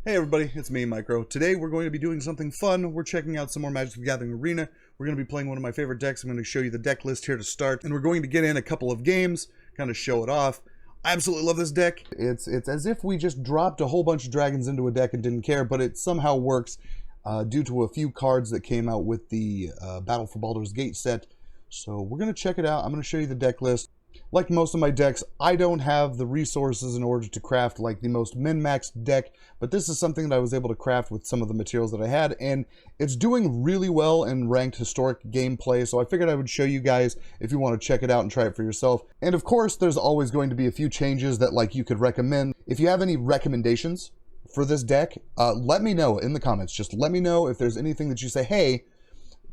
Hey everybody, it's me, Micro. Today we're going to be doing something fun. We're checking out some more Magic the Gathering Arena. We're going to be playing one of my favorite decks. I'm going to show you the deck list here to start, and we're going to get in a couple of games, kind of show it off. I absolutely love this deck. It's as if we just dropped a whole bunch of dragons into a deck and didn't care, but it somehow works due to a few cards that came out with the Battle for Baldur's Gate set. So we're going to check it out. I'm going to show you the deck list. Like most of my decks, I don't have the resources in order to craft like the most min-maxed deck, but this is something that I was able to craft with some of the materials that I had, and it's doing really well in ranked historic gameplay, so I figured I would show you guys if you want to check it out and try it for yourself. And of course, there's always going to be a few changes that like you could recommend. If you have any recommendations for this deck, let me know in the comments. Just let me know if there's anything that you say, hey,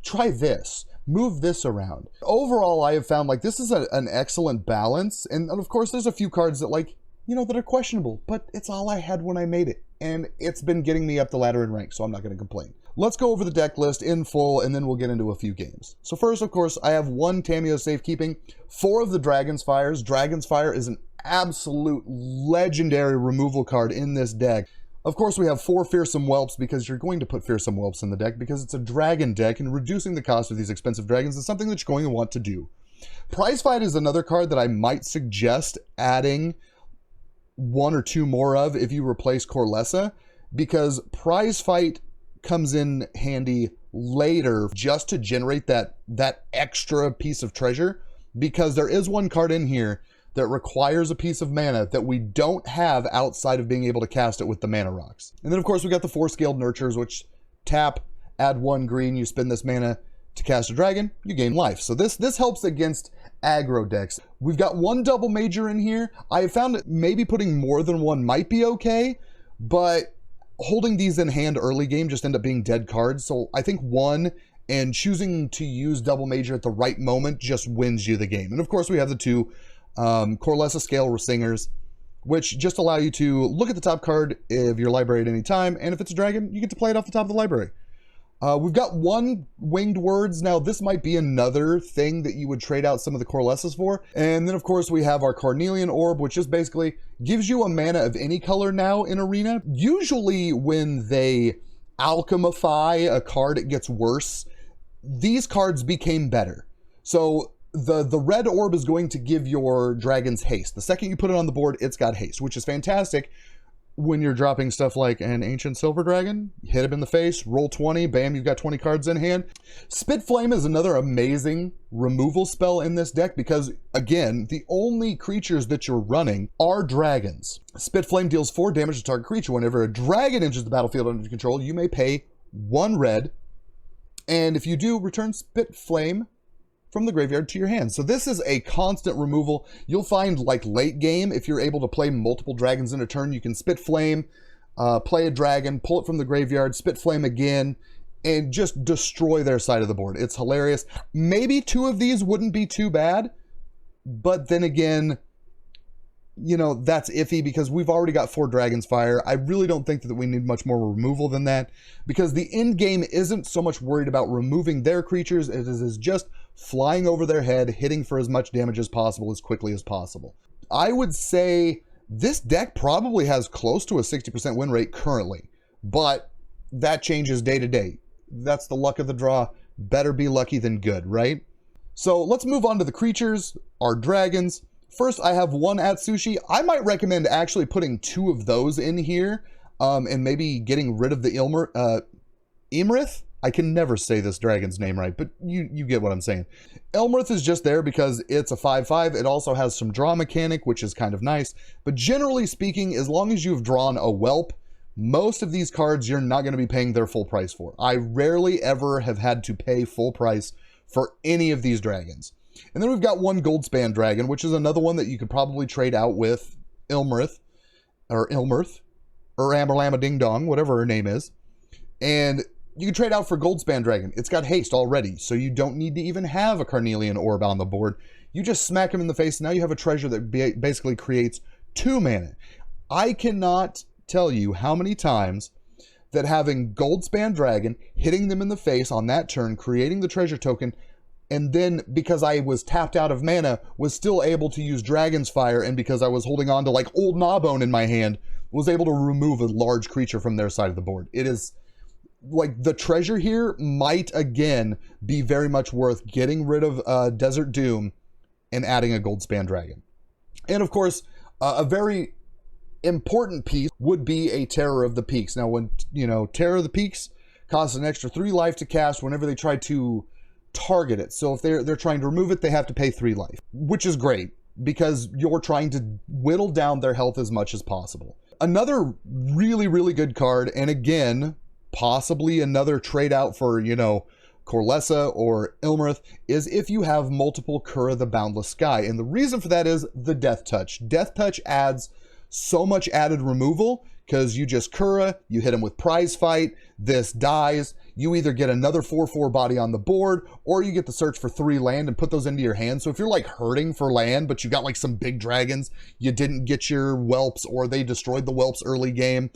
try this. Move this around. Overall, I have found like this is an excellent balance. And of course, there's a few cards that like, you know, that are questionable, but it's all I had when I made it. And it's been getting me up the ladder in rank, so I'm not going to complain. Let's go over the deck list in full, and then we'll get into a few games. So first, of course, I have one Tamiyo Safekeeping, 4 of the Dragon's Fires. Dragon's Fire is an absolute legendary removal card in this deck. Of course, we have 4 Fearsome Whelps because you're going to put Fearsome Whelps in the deck because it's a dragon deck, and reducing the cost of these expensive dragons is something that you're going to want to do. Prize Fight is another card that I might suggest adding 1 or 2 more of if you replace Corlessa, because Prize Fight comes in handy later just to generate that extra piece of treasure, because there is one card in here that requires a piece of mana that we don't have outside of being able to cast it with the mana rocks. And then of course we got the 4 Scaled Nurtures, which tap, add 1 green, you spend this mana to cast a dragon, you gain life. So this helps against aggro decks. We've got 1 Double Major in here. I have found that maybe putting more than 1 might be okay, but holding these in hand early game just end up being dead cards. So I think 1 and choosing to use Double Major at the right moment just wins you the game. And of course we have the 2 Corlessa Scale Singers, which just allow you to look at the top card of your library at any time, and if it's a dragon, you get to play it off the top of the library. We've got 1 Winged Words. Now, this might be another thing that you would trade out some of the Corlessas for. And then, of course, we have our Carnelian Orb, which just basically gives you a mana of any color now in Arena. Usually, when they alchemify a card, it gets worse. These cards became better. So the red orb is going to give your dragons haste. The second you put it on the board, it's got haste, which is fantastic when you're dropping stuff like an Ancient Silver Dragon. Hit him in the face, roll 20, bam, you've got 20 cards in hand. Spit Flame is another amazing removal spell in this deck because, again, the only creatures that you're running are dragons. Spit Flame deals 4 damage to target creature. Whenever a dragon enters the battlefield under control, you may pay 1 red, and if you do, return Spit Flame from the graveyard to your hand. So this is a constant removal. You'll find like late game, if you're able to play multiple dragons in a turn, you can Spit Flame, play a dragon, pull it from the graveyard, Spit Flame again, and just destroy their side of the board. It's hilarious. Maybe 2 of these wouldn't be too bad, but then again, you know, that's iffy because we've already got 4 Dragon's Fire. I really don't think that we need much more removal than that, because the end game isn't so much worried about removing their creatures as it is just flying over their head, hitting for as much damage as possible as quickly as possible. I would say this deck probably has close to a 60% win rate currently, but that changes day to day. That's the luck of the draw. Better be lucky than good, right? So let's move on to the creatures, our dragons. First, I have 1 Atsushi. I might recommend actually putting 2 of those in here, and maybe getting rid of the Imrith? I can never say this dragon's name right, but you get what I'm saying. Elmrith is just there because it's a 5/5. It also has some draw mechanic, which is kind of nice. But generally speaking, as long as you've drawn a whelp, most of these cards you're not going to be paying their full price for. I rarely ever have had to pay full price for any of these dragons. And then we've got 1 Goldspan Dragon, which is another one that you could probably trade out with Ilmrith, or Amberlama Ding Dong, whatever her name is. And you can trade out for Goldspan Dragon. It's got haste already, so you don't need to even have a Carnelian Orb on the board. You just smack him in the face, and now you have a treasure that basically creates 2 mana. I cannot tell you how many times that having Goldspan Dragon, hitting them in the face on that turn, creating the treasure token, and then because I was tapped out of mana, was still able to use Dragon's Fire, and because I was holding on to like Old Gnawbone in my hand, was able to remove a large creature from their side of the board. It is like the treasure here might again be very much worth getting rid of Desert Doom and adding a Goldspan Dragon. And of course, a very important piece would be a Terror of the Peaks. Now, when, you know, Terror of the Peaks costs an extra 3 life to cast whenever they try to target it. So if they're trying to remove it, they have to pay 3 life, which is great because you're trying to whittle down their health as much as possible. Another really, really good card, and again, possibly another trade out for, you know, Corlessa or Ilmarith, is if you have multiple Kura the Boundless Sky. And the reason for that is the Death Touch. Death Touch adds so much added removal because you just Kura, you hit him with Prize Fight, this dies, you either get another 4/4 body on the board, or you get to search for 3 land and put those into your hand. So if you're like hurting for land, but you got like some big dragons, you didn't get your whelps, or they destroyed the whelps early game,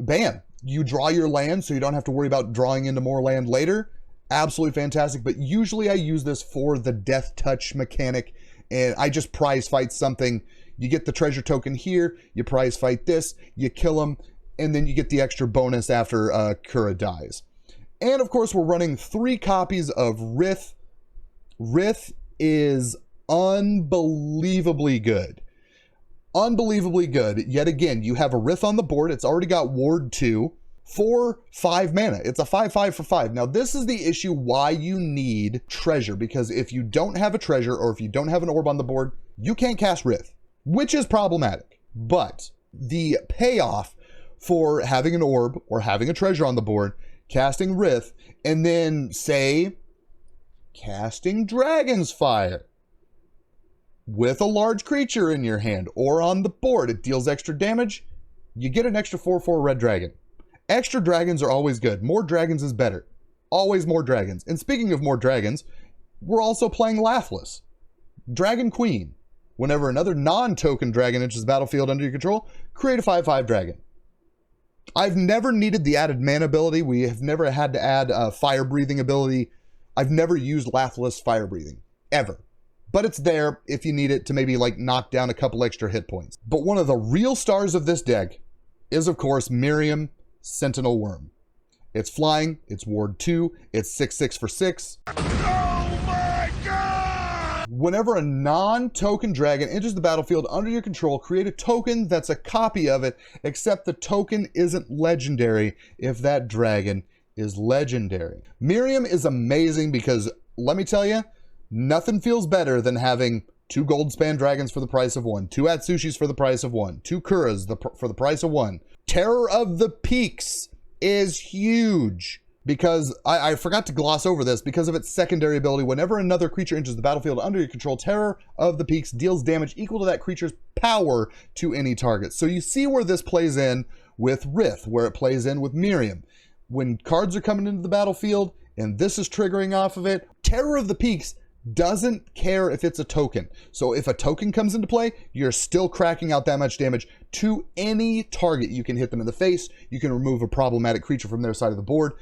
bam, you draw your land so you don't have to worry about drawing into more land later. Absolutely fantastic. But usually I use this for the Death Touch mechanic, and I just prize fight something. You get the treasure token here, you prize fight this, you kill them, and then you get the extra bonus after Kura dies. And of course, we're running 3 copies of Rith. Rith is unbelievably good. Unbelievably good. Yet again, you have a Rith on the board. It's already got Ward 2 for 5 mana. It's a 5/5 for 5. Now, this is the issue why you need treasure, because if you don't have a treasure or if you don't have an orb on the board, you can't cast Rith, which is problematic. But the payoff for having an orb or having a treasure on the board, casting Rith, and then, say, casting Dragon's Fire with a large creature in your hand or on the board, it deals extra damage, you get an extra 4/4 red dragon. Extra dragons are always good. More dragons is better. Always more dragons. And speaking of more dragons, we're also playing Laughless. Dragon Queen. Whenever another non-token dragon enters the battlefield under your control, create a 5/5 dragon. I've never needed the added mana ability. We have never had to add a fire breathing ability. I've never used Laughless fire breathing, ever. But it's there if you need it to maybe like knock down a couple extra hit points. But one of the real stars of this deck is, of course, Miriam Sentinel Worm. It's flying, it's Ward 2, it's 6/6 for 6. Oh my god! Whenever a non-token dragon enters the battlefield under your control, create a token that's a copy of it, except the token isn't legendary if that dragon is legendary. Miriam is amazing because, let me tell you, nothing feels better than having 2 Goldspan Dragons for the price of 1, 2 Atsushis for the price of 1, 2 Kuras for the price of 1. Terror of the Peaks is huge because I forgot to gloss over this. Because of its secondary ability, whenever another creature enters the battlefield under your control, Terror of the Peaks deals damage equal to that creature's power to any target. So you see where this plays in with Rith, where it plays in with Miriam. When cards are coming into the battlefield and this is triggering off of it, Terror of the Peaks doesn't care if it's a token. So if a token comes into play, you're still cracking out that much damage to any target. You can hit them in the face. You can remove a problematic creature from their side of the board.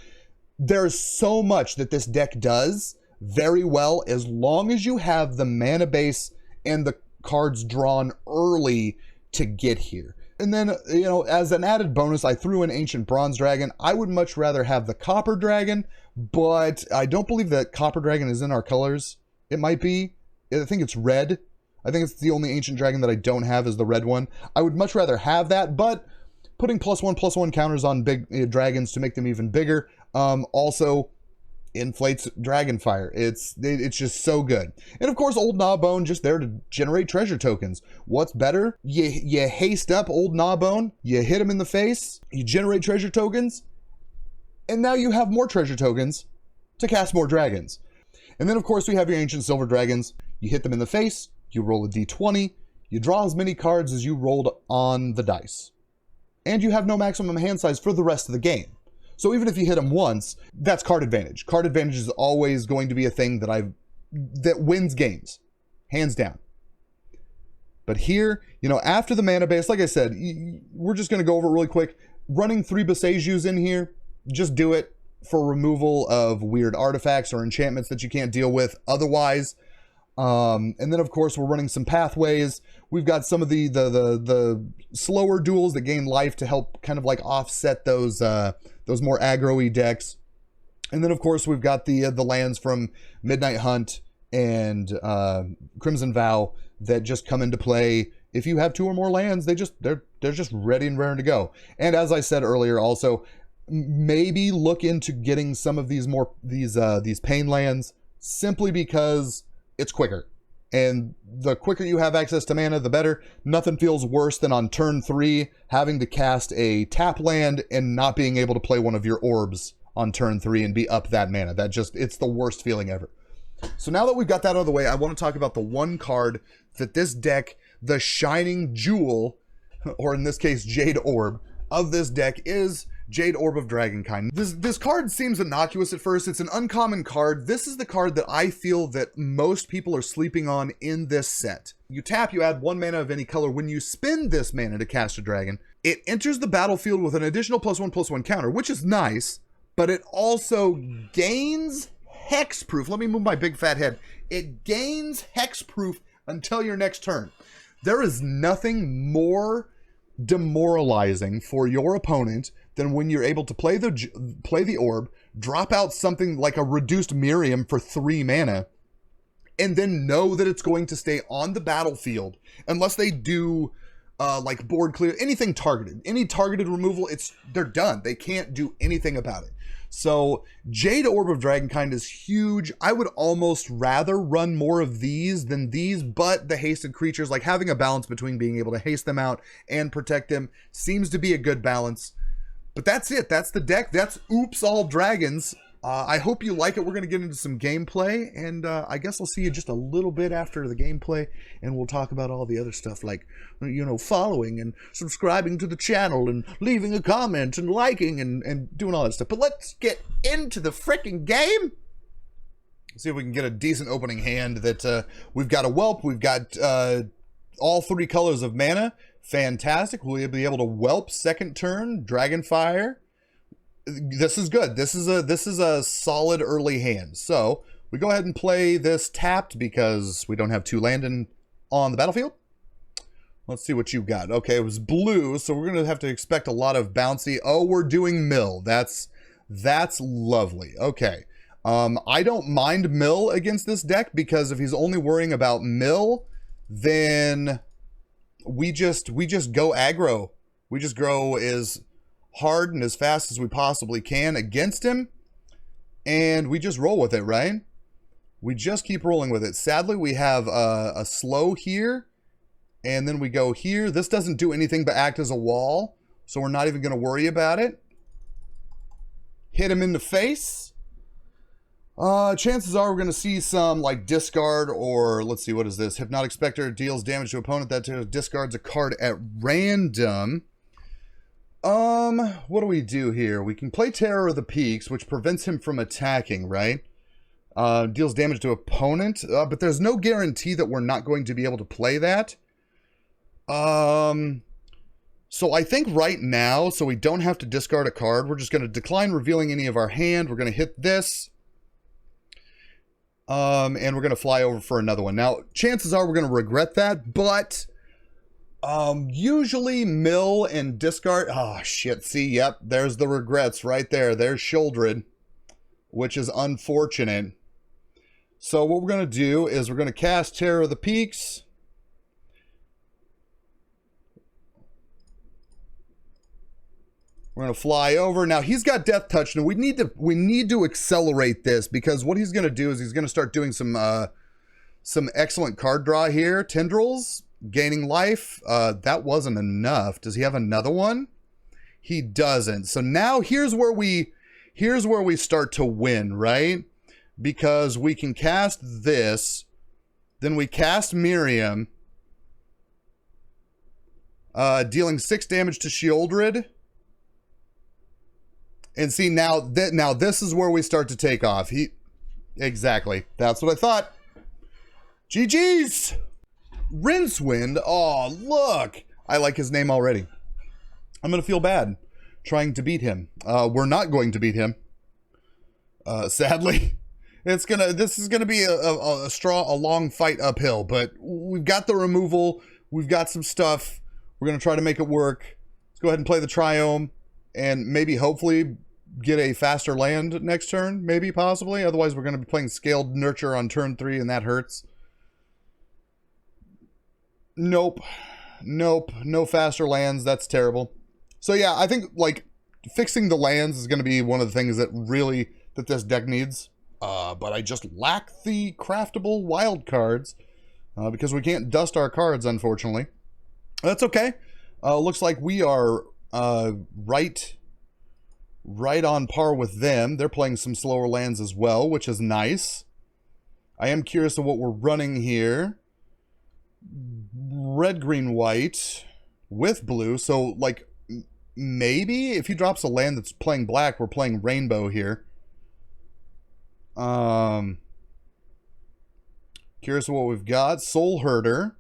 There's so much that this deck does very well as long as you have the mana base and the cards drawn early to get here. And then, you know, as an added bonus, I threw in Ancient Bronze Dragon. I would much rather have the Copper Dragon, but I don't believe that Copper Dragon is in our colors. It might be. I think it's red. I think it's the only ancient dragon that I don't have is the red one. I would much rather have that, but putting +1/+1 counters on big dragons to make them even bigger also inflates Dragonfire. It's just so good. And of course, Old Gnawbone just there to generate treasure tokens. What's better? You haste up Old Gnawbone, you hit him in the face, you generate treasure tokens, and now you have more treasure tokens to cast more dragons. And then, of course, we have your Ancient Silver Dragons. You hit them in the face, you roll a d20, you draw as many cards as you rolled on the dice. And you have no maximum hand size for the rest of the game. So even if you hit them once, that's card advantage. Card advantage is always going to be a thing that wins games, hands down. But here, you know, after the mana base, like I said, we're just going to go over it really quick. Running 3 Boseijus in here, just do it for removal of weird artifacts or enchantments that you can't deal with otherwise. And then of course we're running some pathways. We've got some of the slower duels that gain life to help kind of like offset those more aggro-y decks. And then of course we've got the lands from Midnight Hunt and Crimson Vow that just come into play. If you have 2 or more lands, they're just ready and raring to go. And as I said earlier, also maybe look into getting some of these pain lands simply because it's quicker. And the quicker you have access to mana, the better. Nothing feels worse than on turn 3 having to cast a tap land and not being able to play one of your orbs on turn 3 and be up that mana. It's the worst feeling ever. So now that we've got that out of the way, I want to talk about the one card that this deck, the shining jewel, or in this case, Jade Orb of this deck, is Jade Orb of Dragonkind. This card seems innocuous at first. It's an uncommon card. This is the card that I feel that most people are sleeping on in this set. You tap, you add 1 mana of any color. When you spend this mana to cast a dragon, it enters the battlefield with an additional +1/+1 counter, which is nice, but it also gains hexproof. Let me move my big fat head. It gains hexproof until your next turn. There is nothing more demoralizing for your opponent than when you're able to play the orb, drop out something like a reduced Miriam for 3 mana, and then know that it's going to stay on the battlefield unless they do like board clear, anything targeted, any targeted removal. They're done. They can't do anything about it. So Jade Orb of Dragonkind is huge. I would almost rather run more of these than these, but the hasted creatures, like having a balance between being able to haste them out and protect them, seems to be a good balance. But that's it. That's the deck. That's Oops All Dragons. I hope you like it. We're going to get into some gameplay, and I guess I'll see you just a little bit after the gameplay, and we'll talk about all the other stuff like, you know, following and subscribing to the channel and leaving a comment and liking and doing all that stuff. But let's get into the frickin' game. See if we can get a decent opening hand. That we've got a Whelp. We've got all 3 colors of mana. Fantastic. We'll be able to Whelp second turn, Dragonfire. This is good. This is a solid early hand. So we go ahead and play this tapped because we don't have 2 land on the battlefield. Let's see what you got. Okay, it was blue, so we're gonna have to expect a lot of bouncy. Oh, we're doing mill. That's lovely. Okay. I don't mind mill against this deck because if he's only worrying about mill, then we just go aggro. We just grow as hard and as fast as we possibly can against him, and we just roll with it, right? We just keep rolling with it. Sadly, we have a slow here, and then we go here. This doesn't do anything but act as a wall, so we're not even going to worry about it. Hit him in the face. Chances are we're going to see some like discard, or let's see, what is this? Hypnotic Spectre deals damage to opponent that discards a card at random. What do we do here? We can play Terror of the Peaks, which prevents him from attacking, right? Deals damage to opponent, but there's no guarantee that we're not going to be able to play that. So I think right now, so we don't have to discard a card, we're just going to decline revealing any of our hand. We're going to hit this. And we're going to fly over for another one. Now, chances are we're going to regret that, but usually mill and discard. Oh, shit. See, yep, there's the regrets right there. There's Shouldred, which is unfortunate. So what we're going to do is we're going to cast Terror of the Peaks. We're going to fly over. Now, he's got Death Touch. Now, we need to accelerate this because what he's going to do is he's going to start doing some excellent card draw here. Tendrils, gaining life. That wasn't enough. Does he have another one? He doesn't. So now here's where we start to win, right? Because we can cast this. Then we cast Miriam. Dealing 6 damage to Shieldred. And see, now this is where we start to take off. Exactly. That's what I thought. GG's! Rincewind. Oh, look. I like his name already. I'm going to feel bad trying to beat him. We're not going to beat him. Sadly. This is gonna be a long fight uphill, but we've got the removal. We've got some stuff. We're gonna try to make it work. Let's go ahead and play the Triome, and maybe hopefully get a faster land next turn. Maybe, possibly. Otherwise, we're gonna be playing Scaled Nurture on turn 3, and that hurts. Nope. No faster lands. That's terrible. So yeah, I think like fixing the lands is going to be one of the things that this deck needs. But I just lack the craftable wild cards because we can't dust our cards, unfortunately. That's okay. Looks like we are right on par with them. They're playing some slower lands as well, which is nice. I am curious of what we're running here. Red, green, white with blue. So like maybe if he drops a land that's playing black, we're playing rainbow here. Curious what we've got. Soul Herder.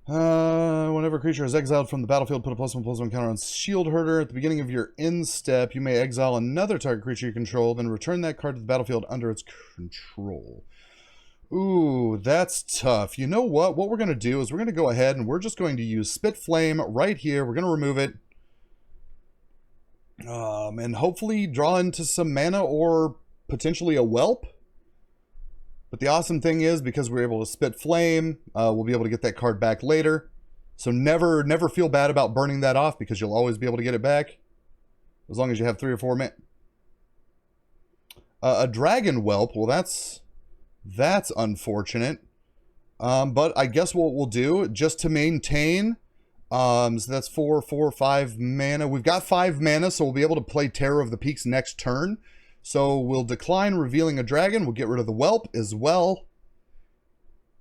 Whenever a creature is exiled from the battlefield, put a +1/+1 counter on Shield Herder. At the beginning of your end step, you may exile another target creature you control, then return that card to the battlefield under its control. Ooh, that's tough. You know what? What we're going to do is we're going to go ahead and we're just going to use Spit Flame right here. We're going to remove it. And hopefully draw into some mana or potentially a Whelp. But the awesome thing is, because we're able to Spit Flame, we'll be able to get that card back later. So never feel bad about burning that off, because you'll always be able to get it back. As long as you have 3 or 4 mana. A Dragon Whelp, well that's unfortunate. But I guess what we'll do, just to maintain, so that's 4, 5 mana. We've got 5 mana, so we'll be able to play Terror of the Peaks next turn. So we'll decline revealing a dragon. We'll get rid of the Whelp as well.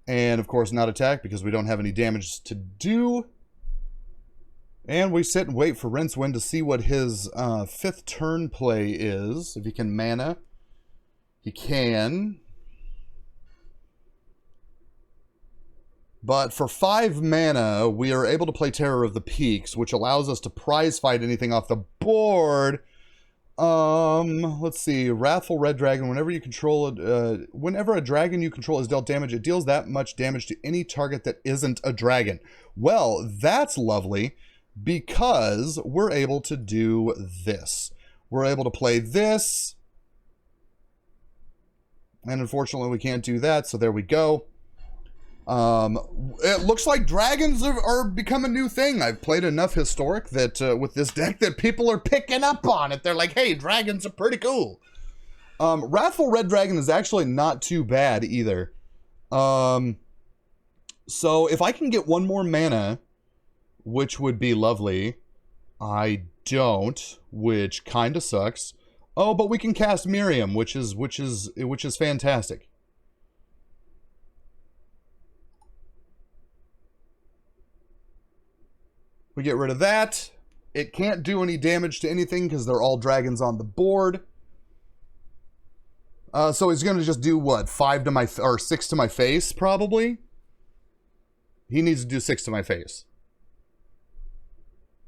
And of course not attack, because we don't have any damage to do. And we sit and wait for Rincewind to see what his 5th turn play is. If he can mana. He can. But for 5 mana, we are able to play Terror of the Peaks, which allows us to prize fight anything off the board. Let's see. Wrathful Red Dragon. Whenever you control whenever a dragon you control is dealt damage, it deals that much damage to any target that isn't a dragon. Well, that's lovely, because we're able to do this. We're able to play this. And unfortunately, we can't do that, so there we go. It looks like dragons are become a new thing. I've played enough Historic that with this deck that people are picking up on it. They're like, hey, dragons are pretty cool. Wrathful Red Dragon is actually not too bad either. So if I can get 1 more mana, which would be lovely. I don't, which kind of sucks. Oh, but we can cast Miriam, which is fantastic. We get rid of that. It can't do any damage to anything because they're all dragons on the board. So he's going to just do what? 5 to my, or 6 to my face, probably. He needs to do 6 to my face.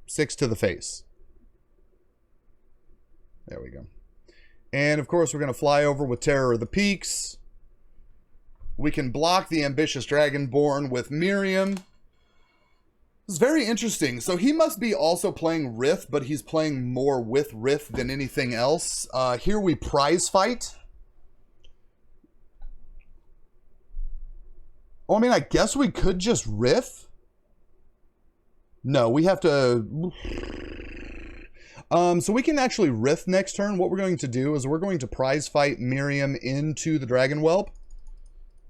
6 to the face. There we go. And of course, we're going to fly over with Terror of the Peaks. We can block the Ambitious Dragonborn with Miriam. It's very interesting. So he must be also playing Rith, but he's playing more with Rith than anything else. Here we prize fight. Oh, I mean, I guess we could just Rith. No, we have to... so we can actually Rith next turn. What we're going to do is we're going to prize fight Miriam into the Dragon Whelp,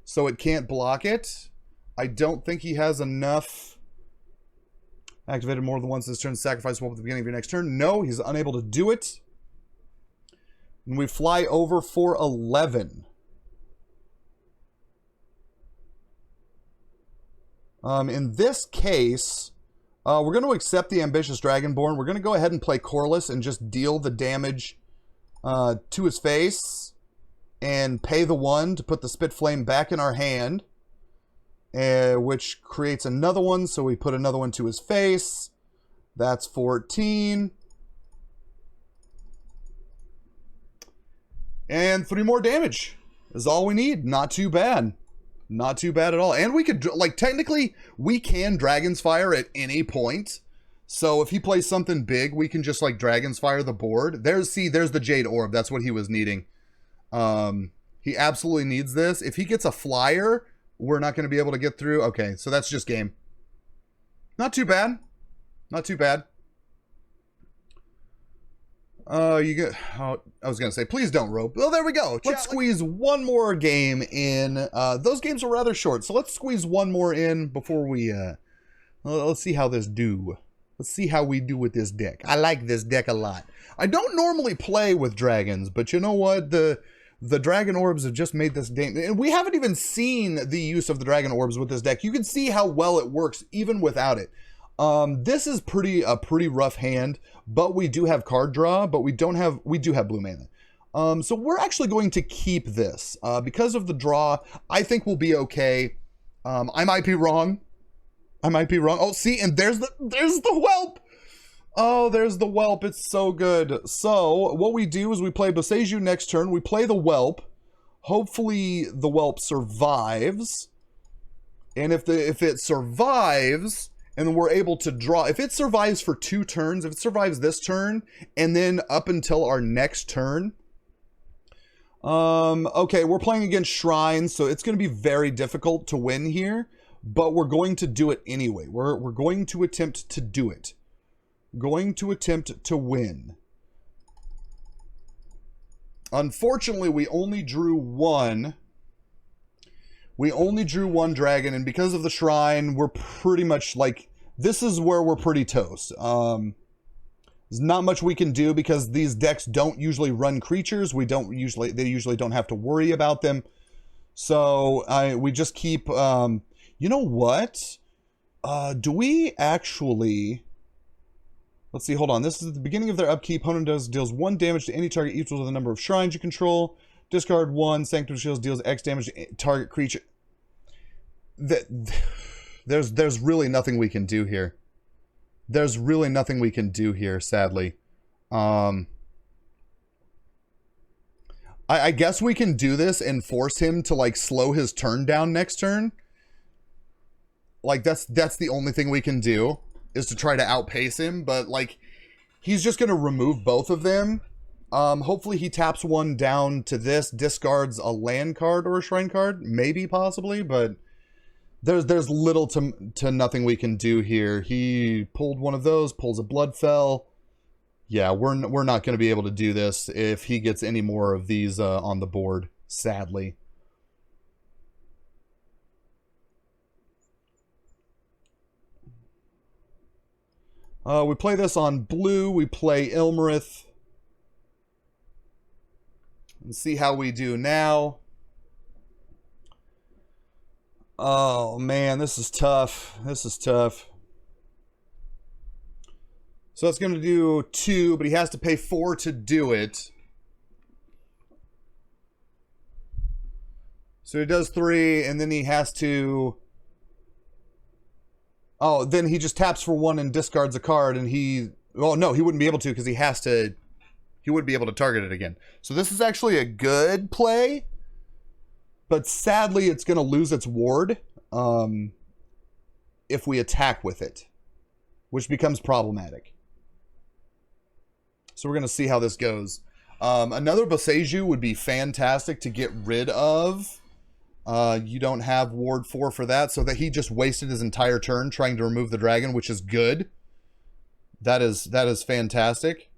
so it can't block it. I don't think he has enough... Activated more than once this turn. Sacrifice Whelp at the beginning of your next turn. No, he's unable to do it. And we fly over for 11. In this case, we're going to accept the Ambitious Dragonborn. We're going to go ahead and play Corliss and just deal the damage to his face and pay the 1 to put the Spit Flame back in our hand. Which creates another one, so we put another one to his face. That's 14. And 3 more damage is all we need. Not too bad. Not too bad at all. And we could, like, technically, we can Dragon's Fire at any point. So if he plays something big, we can just, like, Dragon's Fire the board. There's the Jade Orb. That's what he was needing. He absolutely needs this. If he gets a flyer, we're not going to be able to get through. Okay, so that's just game. Not too bad. Not too bad. You get. Oh, I was gonna say, please don't rope. Well, there we go. Let's squeeze one more game in. Those games are rather short, so let's squeeze one more in before we. Let's see how this do. Let's see how we do with this deck. I like this deck a lot. I don't normally play with dragons, but you know what? The dragon orbs have just made this game, and we haven't even seen the use of the dragon orbs with this deck. You can see how well it works even without it. This is a pretty rough hand, but we do have card draw, but we do have blue mana. So we're actually going to keep this, because of the draw. I think we'll be okay. I might be wrong. Oh, see, and there's the whelp. Oh, there's the whelp. It's so good. So what we do is we play Boseiju next turn. We play the whelp. Hopefully the whelp survives. And if it survives, and then we're able to draw. If it survives for 2 turns, if it survives this turn, and then up until our next turn. Okay, we're playing against Shrines, so it's going to be very difficult to win here. But we're going to do it anyway. We're going to attempt to do it. Going to attempt to win. Unfortunately, we only drew one. We only drew one dragon, and because of the shrine, we're pretty much like, this is where we're pretty toast. There's not much we can do because these decks don't usually run creatures. They usually don't have to worry about them. So we just keep, you know what? Do we actually, let's see, hold on. This is at the beginning of their upkeep. Opponent deals 1 damage to any target equal to the number of shrines you control. Discard 1. Sanctum Shields deals X damage to target creature. There's really nothing we can do here. There's really nothing we can do here, sadly. I guess we can do this and force him to, like, slow his turn down next turn. Like, that's the only thing we can do, is to try to outpace him. But, like, he's just going to remove both of them. Hopefully he taps 1 down to this, discards a land card or a shrine card. Maybe, possibly, but there's little to nothing we can do here. He pulled one of those, pulls a Bloodfell. Yeah, we're not going to be able to do this if he gets any more of these on the board, sadly. We play this on blue. We play Ilmarith. And see how we do now. Oh, man, this is tough. This is tough. So it's going to do 2, but he has to pay 4 to do it. So he does 3, and then he has to... Oh, then he just taps for 1 and discards a card, and he... Oh, no, he wouldn't be able to because he has to... He wouldn't be able to target it again. So this is actually a good play. But sadly, it's going to lose its ward if we attack with it, which becomes problematic. So we're going to see how this goes. Another Boseiju would be fantastic to get rid of. You don't have ward 4 for that, so that he just wasted his entire turn trying to remove the dragon, which is good. That is fantastic.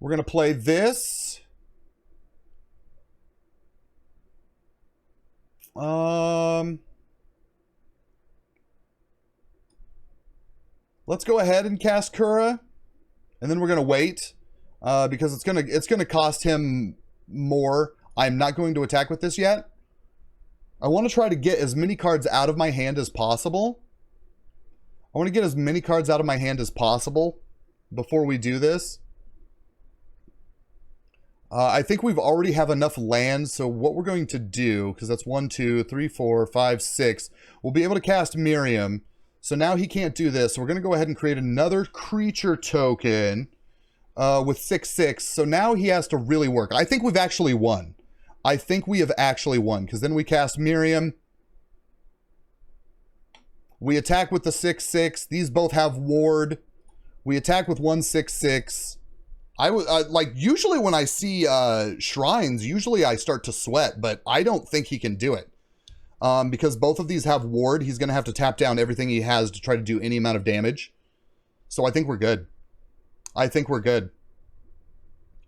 We're going to play this. Let's go ahead and cast Kura, and then we're going to wait because it's going to cost him more. I'm not going to attack with this yet. I want to try to get as many cards out of my hand as possible. I want to get as many cards out of my hand as possible before we do this. I think we've already have enough land, so what we're going to do, because that's 1, 2, 3, 4, 5, 6, we'll be able to cast Miriam. So now he can't do this. So we're going to go ahead and create another creature token with 6/6. So now he has to really work. I think we've actually won. I think we have actually won, because then we cast Miriam. We attack with the 6/6. These both have ward. We attack with 1/6/6. Like, usually when I see shrines, usually I start to sweat, but I don't think he can do it. Because both of these have ward, he's going to have to tap down everything he has to try to do any amount of damage. So I think we're good. I think we're good.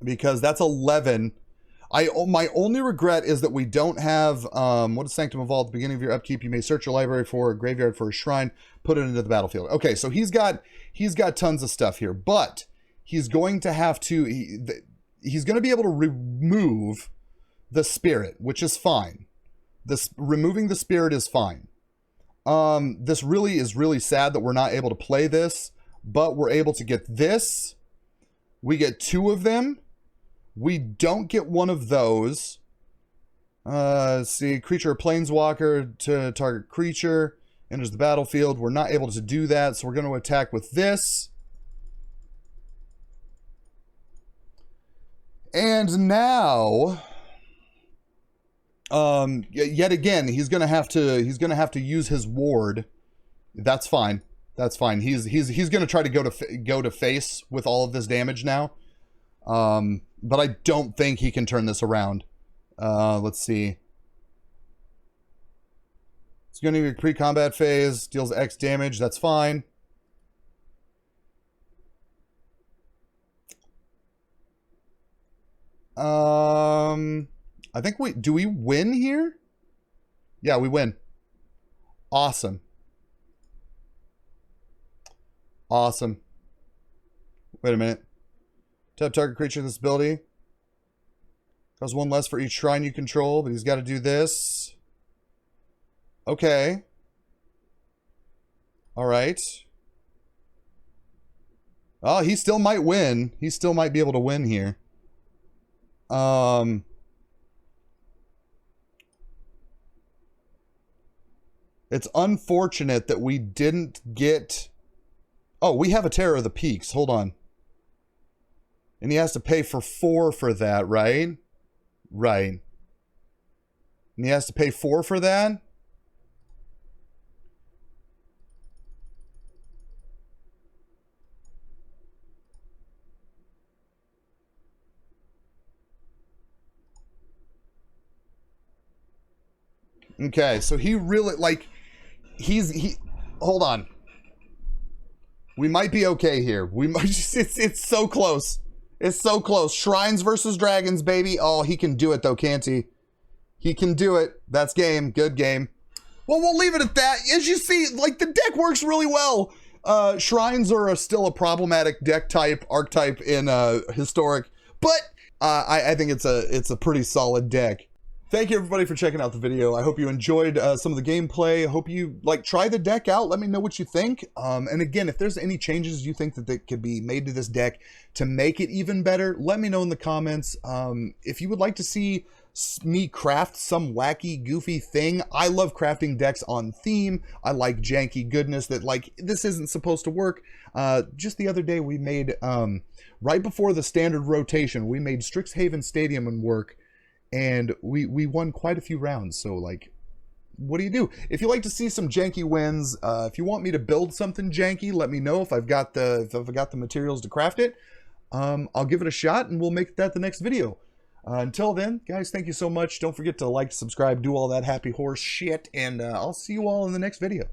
Because that's 11. My only regret is that we don't have, what is Sanctum of Vault? At the beginning of your upkeep, you may search your library for a graveyard for a shrine, put it into the battlefield. Okay, so he's got tons of stuff here, but he's going to have to, he's going to be able to remove the spirit, which is fine. Removing the spirit is fine. This really is really sad that we're not able to play this, but we're able to get this. We get 2 of them. We don't get one of those. Let's see, creature or planeswalker to target creature enters the battlefield. We're not able to do that, so we're going to attack with this. And now, yet again, he's going to have to use his ward. That's fine. That's fine. He's going to try to go to face with all of this damage now. But I don't think he can turn this around. Let's see. It's going to be a pre-combat phase. Deals X damage. That's fine. I think do we win here? Yeah, we win. Awesome. Awesome. Wait a minute. Tap target creature with this ability. Costs 1 less for each shrine you control, but he's got to do this. Okay. Alright. Oh, he still might win. He still might be able to win here. It's unfortunate that we didn't get... Oh, we have a Terror of the Peaks. Hold on. And he has to pay for 4 for that, right? Right. And he has to pay 4 for that? Okay, so he really, like, hold on. We might be okay here. We might just, it's so close. It's so close. Shrines versus dragons, baby. Oh, he can do it though, can't he? He can do it. That's game. Good game. Well, we'll leave it at that. As you see, like, the deck works really well. Shrines are still a problematic deck type, archetype in Historic, but I think it's a pretty solid deck. Thank you everybody for checking out the video. I hope you enjoyed some of the gameplay. I hope you try the deck out. Let me know what you think. And again, if there's any changes you think that could be made to this deck to make it even better, let me know in the comments. If you would like to see me craft some wacky, goofy thing, I love crafting decks on theme. I like janky goodness that, like, this isn't supposed to work. Just the other day we made, right before the standard rotation, we made Strixhaven Stadium and work. And we won quite a few rounds, so, like, what do you do? If you like to see some janky wins, if you want me to build something janky, let me know if I've got the materials to craft it. I'll give it a shot, and we'll make that the next video. Until then, guys, thank you so much. Don't forget to like, subscribe, do all that happy horse shit, and I'll see you all in the next video.